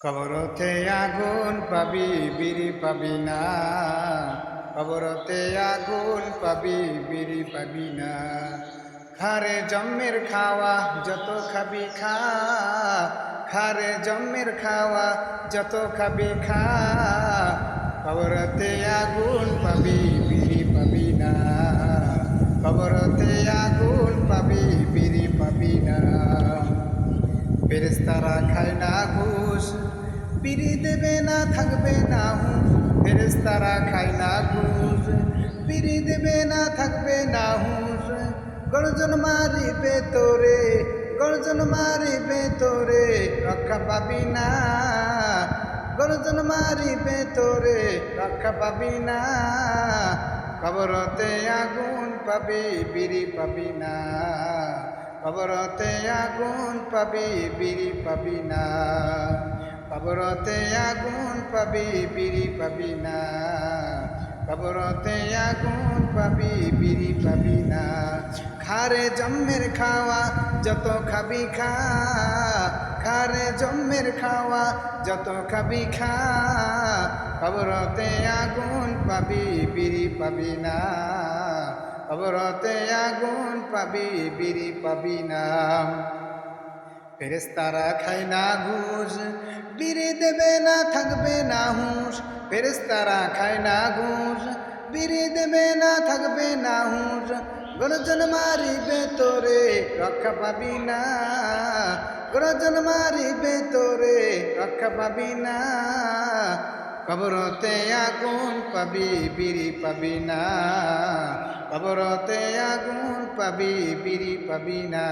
কবরতে আগুন পাবি বিড়ি পাবি না, কবরতে আগুন পাবি বিড়ি পাবি না। খারে জম্মের খাওয়া যত খাবি খা, খারে জম্মের খাওয়া যত খাবি খা। কবরতে আগুন পাবি বিড়ি পাবি না, কবরতে আগুন পাবি বিড়ি পাবি না। ফেরেশতারা খায় না ঘুষ, বিড়ি দেবে না থাকবে না হুঁশ। ফেরেশতারা খায় না ঘুষ, বিড়ি দেবে না থাকবে না হুঁশ। গর্জন মারিবে তোরে, গর্জন মারিবে তোরে, রক্ষা পাবি না। গর্জন মারিবে তোরে, রক্ষা পাবি না। কবরতে আগুন পাবি বিড়ি পাবি না, কবরতে আগুন পাবি বিড়ি পাবি না। কবরতে আগুন পাবি বিড়ি পাবি না, কবরতে আগুন পাবি বিড়ি পাবি না। খারে জম্মের খাওয়া যত খাবি খা, খারে জম্মের খাওয়া যত খাবি খা। কবরতে আগুন পাবি বিড়ি পাবি না, কবরতে আগুন পাবি বিড়ি পাবি না। ফেরেশতারা খায় না ঘুষ, বিড়ি দেবে না থাকবে না হুঁশ। ফেরেশতারা খায় না ঘুষ, বিড়ি দেবে না থাকবে না হুঁশ। গর্জন মারিবে তোরে, রক্ষা পাবি না। গর্জন মারিবে তোরে, রক্ষা পাবি না। কবরতে আগুন পাবি বিড়ি পাবি না, কবরতে আগুন পাবি বিড়ি পাবি না।